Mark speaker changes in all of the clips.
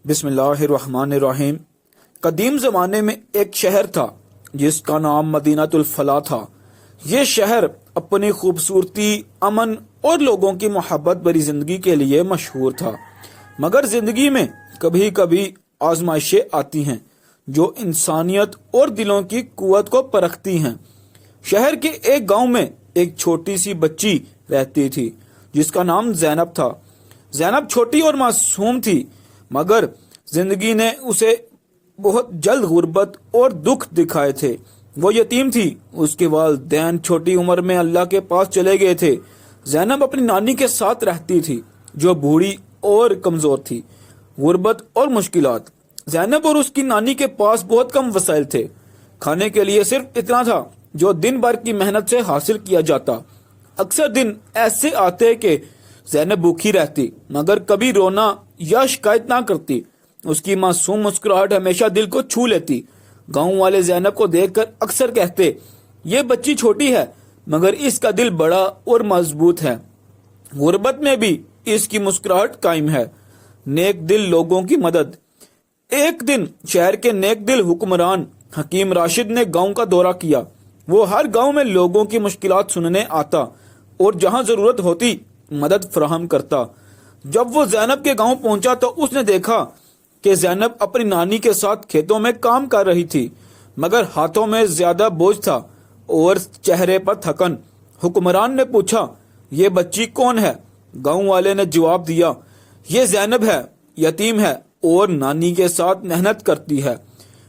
Speaker 1: بسم اللہ الرحمن الرحیم۔ قدیم زمانے میں ایک شہر تھا جس کا نام مدینہ الفلاح تھا۔ یہ شہر اپنی خوبصورتی، امن اور لوگوں کی محبت بھری زندگی کے لیے مشہور تھا، مگر زندگی میں کبھی کبھی آزمائشیں آتی ہیں جو انسانیت اور دلوں کی قوت کو پرکھتی ہیں۔ شہر کے ایک گاؤں میں ایک چھوٹی سی بچی رہتی تھی جس کا نام زینب تھا۔ زینب چھوٹی اور معصوم تھی، مگر زندگی نے اسے بہت جلد غربت اور دکھ دکھائے تھے۔ وہ یتیم تھی، اس کے والدین چھوٹی عمر میں اللہ کے پاس چلے گئے تھے۔ زینب اپنی نانی کے ساتھ رہتی تھی جو بوڑھی اور کمزور تھی۔ غربت اور مشکلات۔ زینب اور اس کی نانی کے پاس بہت کم وسائل تھے۔ کھانے کے لیے صرف اتنا تھا جو دن بھر کی محنت سے حاصل کیا جاتا۔ اکثر دن ایسے آتے کہ زینب بھوکی رہتی، مگر کبھی رونا یا شکایت نہ کرتی۔ اس کی معصوم مسکراہٹ ہمیشہ دل کو چھو لیتی۔ گاؤں والے زینب کو دیکھ کر اکثر کہتے، یہ بچی چھوٹی ہے مگر اس کا دل بڑا اور مضبوط ہے۔ غربت میں بھی اس کی مسکراہٹ قائم ہے۔ نیک دل لوگوں کی مدد۔ ایک دن شہر کے نیک دل حکمران حکیم راشد نے گاؤں کا دورہ کیا۔ وہ ہر گاؤں میں لوگوں کی مشکلات سننے آتا اور جہاں ضرورت ہوتی مدد فراہم کرتا۔ جب وہ زینب کے گاؤں پہنچا تو اس نے دیکھا کہ زینب اپنی نانی کے ساتھ کھیتوں میں کام کر رہی تھی، مگر ہاتھوں میں زیادہ بوجھ تھا اور چہرے پر تھکن۔ حکمران نے پوچھا، یہ بچی کون ہے؟ گاؤں والے نے جواب دیا، یہ زینب ہے، یتیم ہے اور نانی کے ساتھ محنت کرتی ہے۔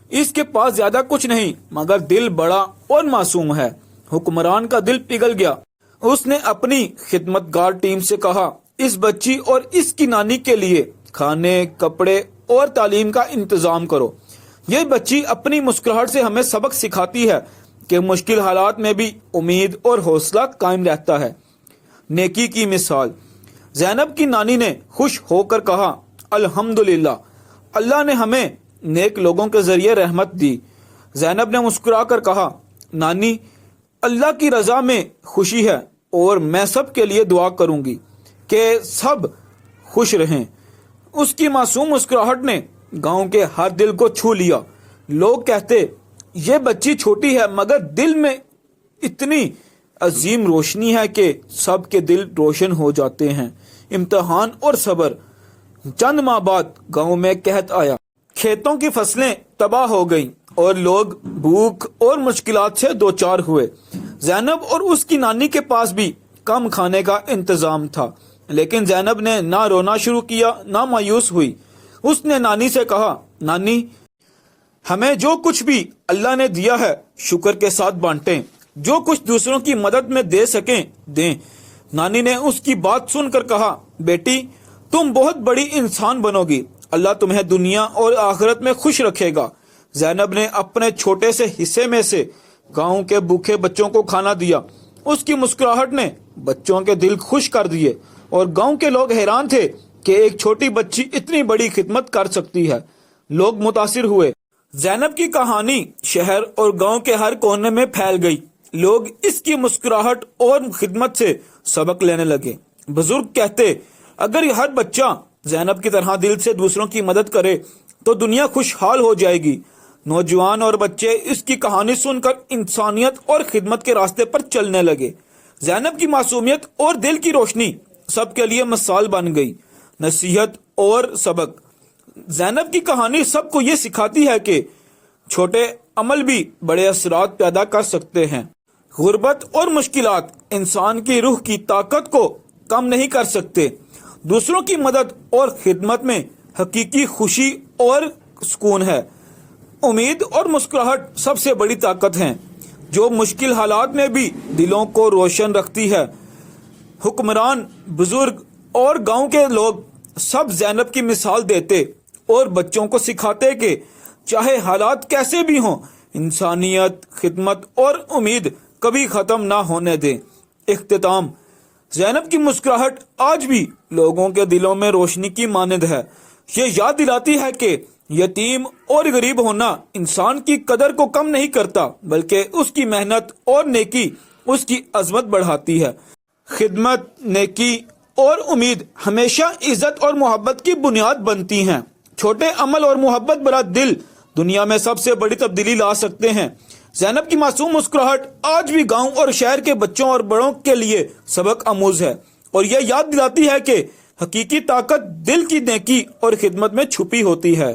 Speaker 1: اس کے پاس زیادہ کچھ نہیں مگر دل بڑا اور معصوم ہے۔ حکمران کا دل پگھل گیا۔ اس نے اپنی خدمت گار ٹیم سے کہا، اس بچی اور اس کی نانی کے لیے کھانے، کپڑے اور تعلیم کا انتظام کرو۔ یہ بچی اپنی مسکراہٹ سے ہمیں سبق سکھاتی ہے کہ مشکل حالات میں بھی امید اور حوصلہ قائم رہتا ہے۔ نیکی کی مثال۔ زینب کی نانی نے خوش ہو کر کہا، الحمدللہ، اللہ نے ہمیں نیک لوگوں کے ذریعے رحمت دی۔ زینب نے مسکرا کر کہا، نانی، اللہ کی رضا میں خوشی ہے اور میں سب کے لیے دعا کروں گی کہ سب خوش رہیں۔ اس کی معصوم مسکراہٹ نے گاؤں کے ہر دل کو چھو لیا۔ لوگ کہتے، یہ بچی چھوٹی ہے مگر دل میں اتنی عظیم روشنی ہے کہ سب کے دل روشن ہو جاتے ہیں۔ امتحان اور صبر۔ چند ماہ بعد گاؤں میں قحط آیا۔ کھیتوں کی فصلیں تباہ ہو گئیں اور لوگ بھوک اور مشکلات سے دوچار ہوئے۔ زینب اور اس کی نانی کے پاس بھی کم کھانے کا انتظام تھا، لیکن زینب نے نہ رونا شروع کیا نہ مایوس ہوئی۔ اس نے نانی سے کہا، نانی، ہمیں جو کچھ بھی اللہ نے دیا ہے شکر کے ساتھ بانٹیں، جو کچھ دوسروں کی مدد میں دے سکیں دیں۔ نانی نے اس کی بات سن کر کہا، بیٹی، تم بہت بڑی انسان بنو گی، اللہ تمہیں دنیا اور آخرت میں خوش رکھے گا۔ زینب نے اپنے چھوٹے سے حصے میں سے گاؤں کے بھوکے بچوں کو کھانا دیا۔ اس کی مسکراہٹ نے بچوں کے دل خوش کر دیے اور گاؤں کے لوگ حیران تھے کہ ایک چھوٹی بچی اتنی بڑی خدمت کر سکتی ہے۔ لوگ متاثر ہوئے۔ زینب کی کہانی شہر اور گاؤں کے ہر کونے میں پھیل گئی۔ لوگ اس کی مسکراہٹ اور خدمت سے سبق لینے لگے۔ بزرگ کہتے، اگر ہر بچہ زینب کی طرح دل سے دوسروں کی مدد کرے تو دنیا خوشحال ہو جائے گی۔ نوجوان اور بچے اس کی کہانی سن کر انسانیت اور خدمت کے راستے پر چلنے لگے۔ زینب کی معصومیت اور دل کی روشنی سب کے لیے مثال بن گئی۔ نصیحت اور سبق۔ زینب کی کہانی سب کو یہ سکھاتی ہے کہ چھوٹے عمل بھی بڑے اثرات پیدا کر سکتے ہیں۔ غربت اور مشکلات انسان کی روح کی طاقت کو کم نہیں کر سکتے۔ دوسروں کی مدد اور خدمت میں حقیقی خوشی اور سکون ہے۔ امید اور مسکراہٹ سب سے بڑی طاقت ہیں جو مشکل حالات میں بھی دلوں کو روشن رکھتی ہے۔ حکمران، بزرگ اور گاؤں کے لوگ سب زینب کی مثال دیتے اور بچوں کو سکھاتے کہ چاہے حالات کیسے بھی ہوں، انسانیت، خدمت اور امید کبھی ختم نہ ہونے دیں۔ اختتام۔ زینب کی مسکراہٹ آج بھی لوگوں کے دلوں میں روشنی کی مانند ہے۔ یہ یاد دلاتی ہے کہ یتیم اور غریب ہونا انسان کی قدر کو کم نہیں کرتا، بلکہ اس کی محنت اور نیکی اس کی عظمت بڑھاتی ہے۔ خدمت، نیکی اور امید ہمیشہ عزت اور محبت کی بنیاد بنتی ہیں۔ چھوٹے عمل اور محبت بھرا دل دنیا میں سب سے بڑی تبدیلی لا سکتے ہیں۔ زینب کی معصوم مسکراہٹ آج بھی گاؤں اور شہر کے بچوں اور بڑوں کے لیے سبق آموز ہے، اور یہ یاد دلاتی ہے کہ حقیقی طاقت دل کی نیکی اور خدمت میں چھپی ہوتی ہے۔